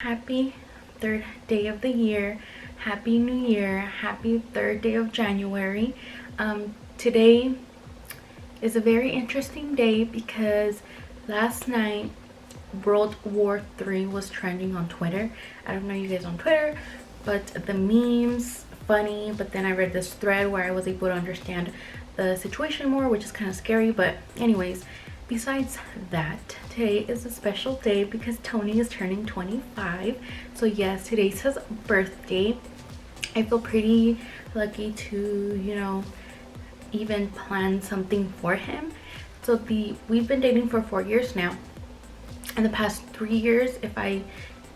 Happy third day of the year. Happy New Year. Happy third day of January. Today is a very interesting day because last night World War III was trending on Twitter. I don't know you guys on Twitter, but the memes funny, but then I read this thread where I was able to understand the situation more, which is kind of scary. But anyways, besides that, today is a special day because Tony is turning 25. So yes, today's his birthday. I feel pretty lucky to, even plan something for him. So we've been dating for 4 years now. In the past 3 years, if I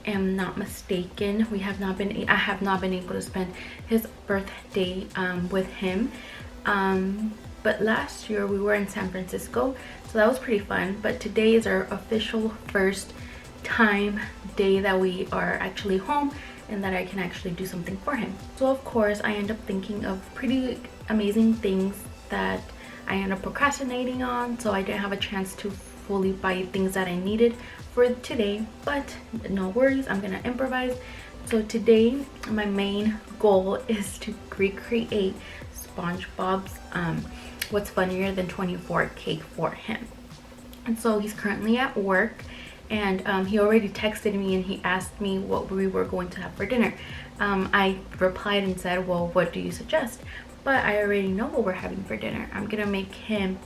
am not mistaken, I have not been able to spend his birthday with him. But last year we were in San Francisco, so that was pretty fun. But today is our official first time day that we are actually home and that I can actually do something for him. So of course I end up thinking of pretty amazing things that I end up procrastinating on, so I didn't have a chance to fully buy things that I needed for today. But no worries, I'm gonna improvise. So today my main goal is to recreate SpongeBob's What's Funnier Than 24 cake for him. And so he's currently at work, and he already texted me and he asked me what we were going to have for dinner. I replied and said, well, what do you suggest? But I already know what we're having for dinner. I'm gonna make him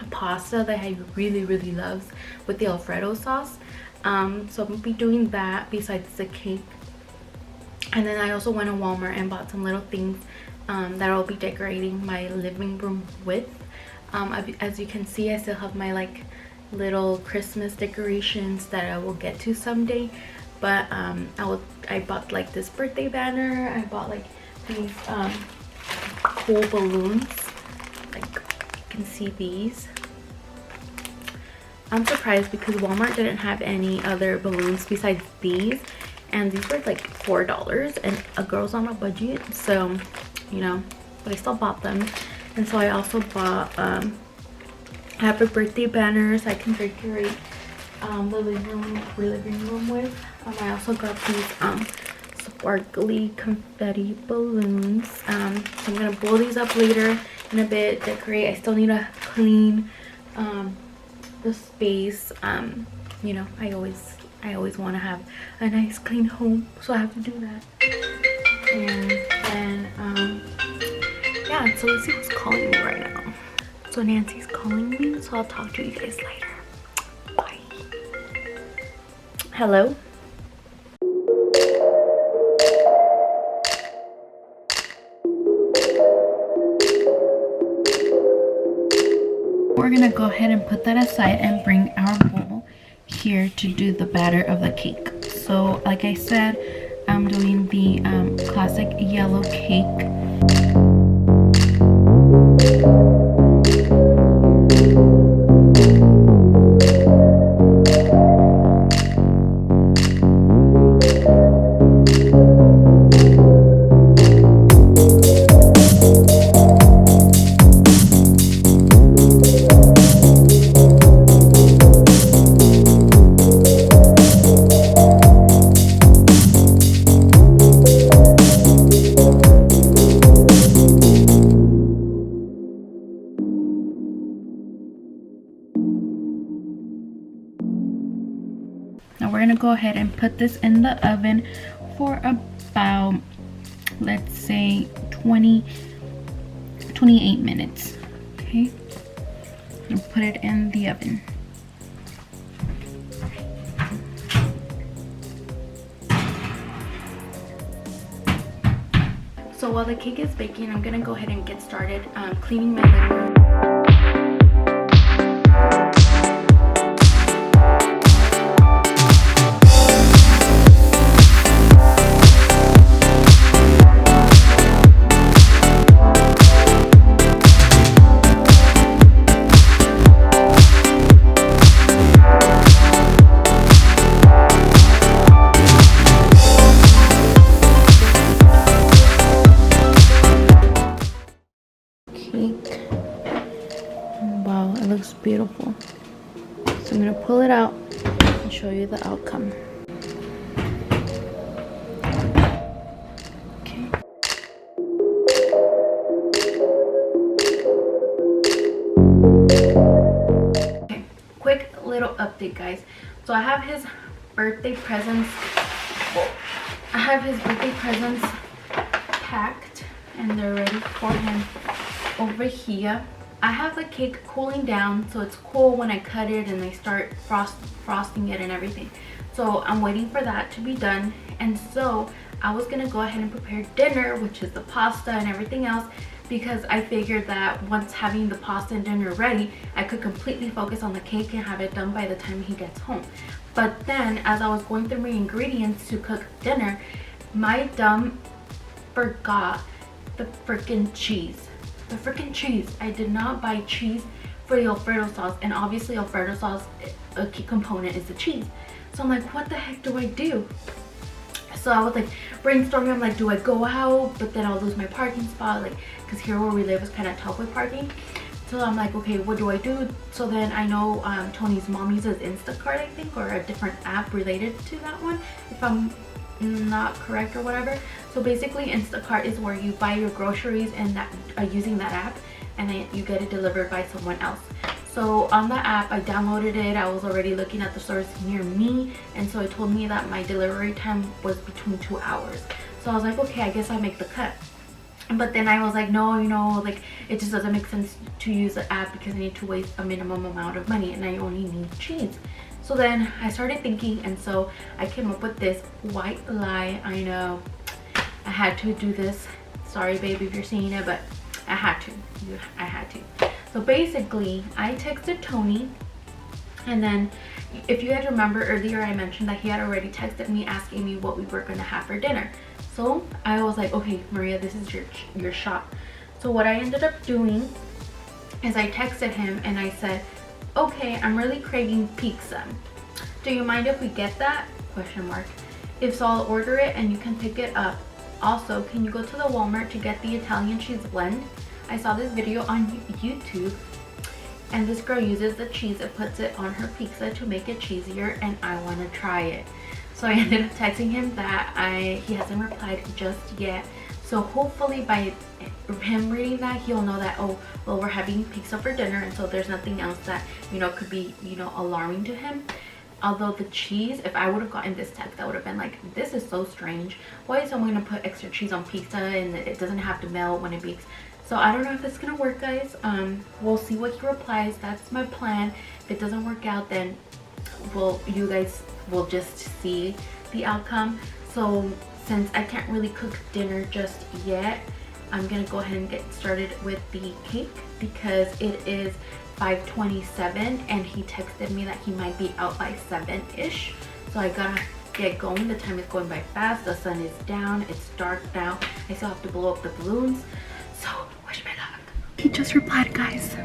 a pasta that he really loves with the Alfredo sauce. So I'm gonna be doing that besides the cake. And then I also went to Walmart and bought some little things that I'll be decorating my living room with. As you can see, I still have my little Christmas decorations that I will get to someday. But I bought this birthday banner. I bought these cool balloons. You can see these. I'm surprised because Walmart didn't have any other balloons besides these, and these were $4, and a girl's on a budget, so but I still bought them. And so I also bought happy birthday banners I can decorate the living room with. I also got these sparkly confetti balloons. So I'm gonna blow these up later in a bit, decorate. I still need to clean the space. I always want to have a nice clean home, so I have to do that. And then yeah, so let's see who's calling me right now. So Nancy's calling me, so I'll talk to you guys later. Bye. Hello. We're gonna go ahead and put that aside and bring our bowl here to do the batter of the cake. So like I said, I'm doing the classic yellow cake. Now we're gonna go ahead and put this in the oven for about, let's say 28 minutes. Okay, and put it in the oven. So while the cake is baking, I'm gonna go ahead and get started cleaning my living room. Wow, it looks beautiful. So I'm gonna pull it out and show you the outcome. update, guys. So I have his birthday presents. I have his birthday presents packed and they're ready for him over here. I have the cake cooling down, so it's cool when I cut it and I start frosting it and everything. So I'm waiting for that to be done. And so I was gonna go ahead and prepare dinner, which is the pasta and everything else, because I figured that once having the pasta and dinner ready, I could completely focus on the cake and have it done by the time he gets home. But then as I was going through my ingredients to cook dinner, my dumb forgot the freaking cheese. The freaking cheese. I did not buy cheese for the Alfredo sauce, and obviously Alfredo sauce, a key component is the cheese. So I'm like, what the heck do I do? So I was like brainstorming. I'm like, do I go out, but then I'll lose my parking spot, like, because here where we live is kind of tough with parking. So I'm like, okay, what do I do? So then I know Tony's mom uses Instacart, I think, or a different app related to that one, if I'm not correct or whatever. So basically Instacart is where you buy your groceries and that using that app, and then you get it delivered by someone else. So on the app, I downloaded it. I was already looking at the stores near me, and so it told me that my delivery time was between 2 hours. So I was like, okay, I guess I make the cut. But then I was like, no, you know, like, it just doesn't make sense to use the app because I need to waste a minimum amount of money and I only need cheese. So then I started thinking, and so I came up with this white lie. I know I had to do this. Sorry, baby, if you're seeing it, but I had to. I had to. So basically, I texted Tony, and then if you guys remember earlier, I mentioned that he had already texted me asking me what we were going to have for dinner. So I was like, okay, Maria, this is your shot. So what I ended up doing is I texted him and I said, okay, I'm really craving pizza. Do you mind if we get that? Question mark. If so, I'll order it and you can pick it up. Also, can you go to the Walmart to get the Italian cheese blend? I saw this video on YouTube, and this girl uses the cheese and puts it on her pizza to make it cheesier, and I want to try it. So I ended up texting him that. He hasn't replied just yet. So hopefully by him reading that, he'll know that, oh, well, we're having pizza for dinner, and so there's nothing else that, you know, could be, you know, alarming to him. Although the cheese, if I would have gotten this text, I would have been like, this is so strange. Why is someone gonna put extra cheese on pizza and it doesn't have to melt when it bakes? So I don't know if it's gonna work, guys. We'll see what he replies. That's my plan. If it doesn't work out, then you guys will just see the outcome. So since I can't really cook dinner just yet, I'm gonna go ahead and get started with the cake because it is 5:27 and he texted me that he might be out by 7-ish. So I gotta get going. The time is going by fast. The sun is down. It's dark now. I still have to blow up the balloons. So wish me luck. He just replied, guys.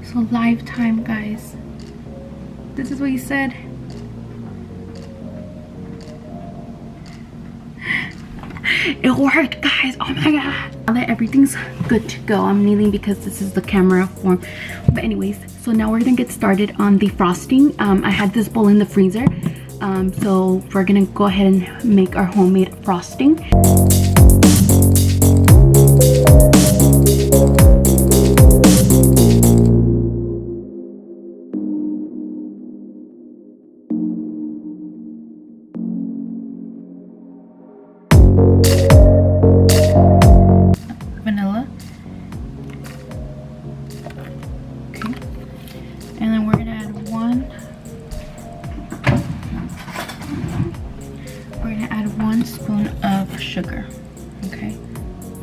So live time, guys. This is what he said. It worked, guys. Oh my god. Now that everything's good to go, I'm kneeling because this is the camera form. But anyways, so now we're gonna get started on the frosting. I had this bowl in the freezer, so we're gonna go ahead and make our homemade frosting. Vanilla. Okay. And then we're gonna add one spoon of sugar. Okay.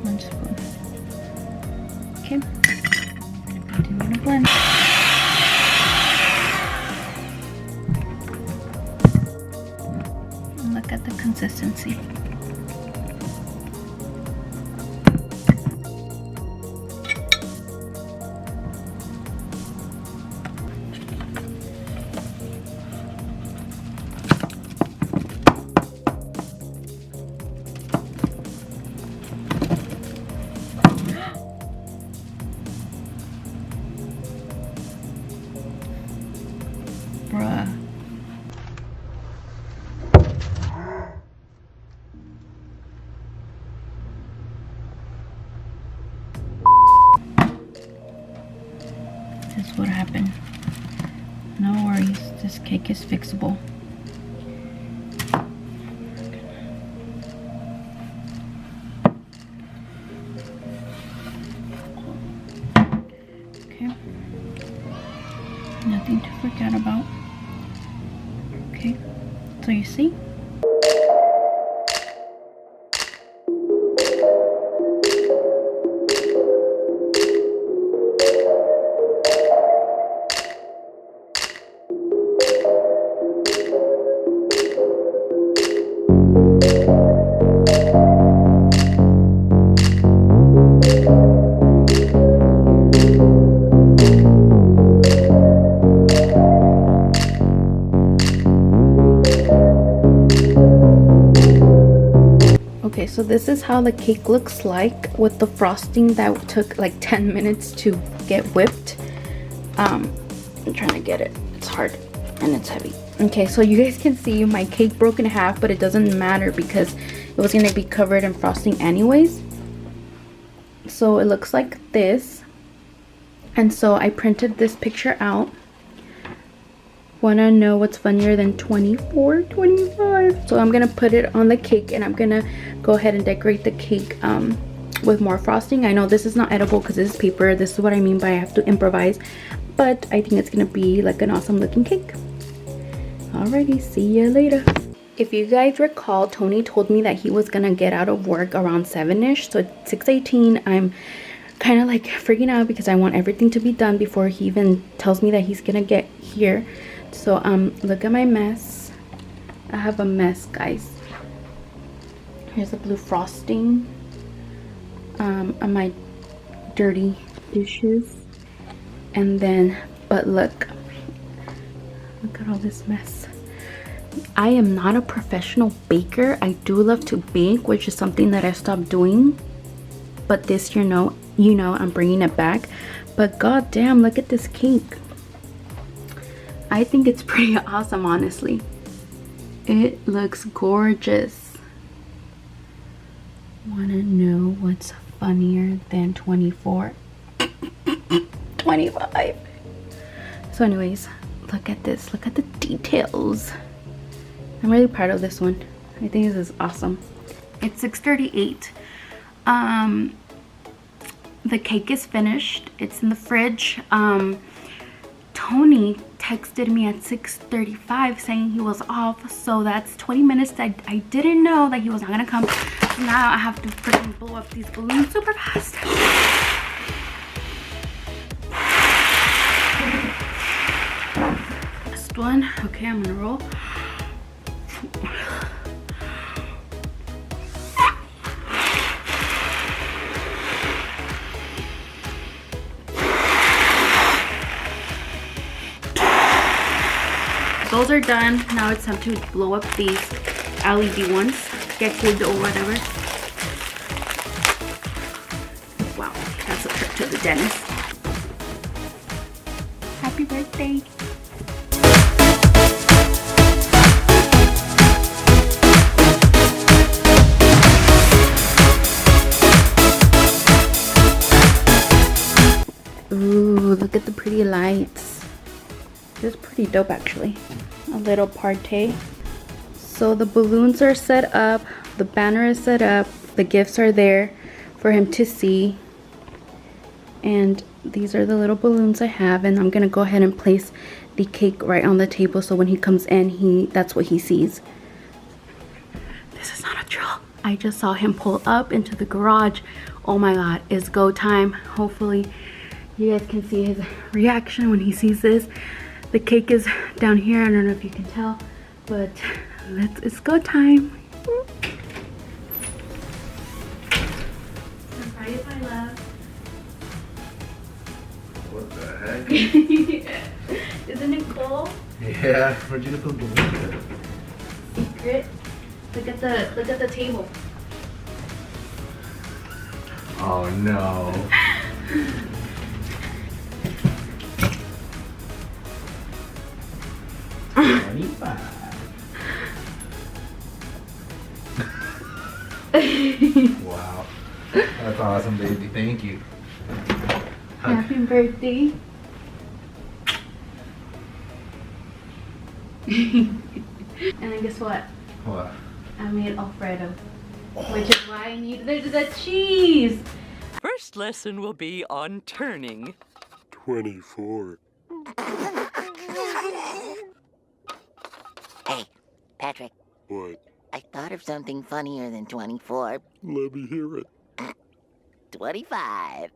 1 spoon. Okay. Continue to blend. And look at the consistency. Bruh. That's what happened. This cake is fixable. Okay. Nothing to forget about. Okay. So you see? Okay, so this is how the cake looks like with the frosting that took like 10 minutes to get whipped. I'm trying to get it. It's hard and it's heavy. Okay, so you guys can see my cake broke in half, but it doesn't matter because it was gonna be covered in frosting anyways. So it looks like this. And so I printed this picture out. Wanna know what's funnier than 24, 25? So I'm gonna put it on the cake and I'm gonna go ahead and decorate the cake with more frosting. I know this is not edible because this is paper. This is what I mean by I have to improvise, but I think it's gonna be like an awesome looking cake. Alrighty, see you later. If you guys recall, Tony told me that he was gonna get out of work around 7ish, so at 6:18 I'm kind of like freaking out because I want everything to be done before he even tells me that he's gonna get here. So look at my mess. I have a mess, guys. Here's the blue frosting on my dirty dishes, and then but look at all this mess. I am not a professional baker. I do love to bake, which is something that I stopped doing, but this year, you know I'm bringing it back. But god damn, look at this cake. I think it's pretty awesome, honestly. It looks gorgeous. Wanna know what's funnier than 24? 25. So anyways, look at this. Look at the details. I'm really proud of this one. I think this is awesome. It's 6:38. The cake is finished. It's in the fridge. Tony texted me at 6:35 saying he was off, so that's 20 minutes that I didn't know that he was not gonna come. So now I have to freaking blow up these balloons super fast. Last one. Okay, I'm gonna roll. Those are done. Now it's time to blow up these LED ones. Get cooled or whatever. Wow, that's a trip to the dentist. Happy birthday. Ooh, look at the pretty lights. This is pretty dope actually. A little party. So the balloons are set up, the banner is set up, the gifts are there for him to see, and these are the little balloons I have, and I'm gonna go ahead and place the cake right on the table so when he comes in, that's what he sees. This is not a drill. I just saw him pull up into the garage. Oh my god, it's go time. Hopefully you guys can see his reaction when he sees this. The cake is down here. I don't know if you can tell, but it's go time. Surprise, my love. What the heck? Isn't it cool? Yeah, where'd you get those balloons? Secret. Look at the table. Oh no. 25. Wow. That's awesome, baby. Thank you. Happy birthday. And then guess what? What? I made Alfredo, which is why I need the cheese. First lesson will be on turning. 24. Hey, Patrick, What? I thought of something funnier than 24. Let me hear it. 25.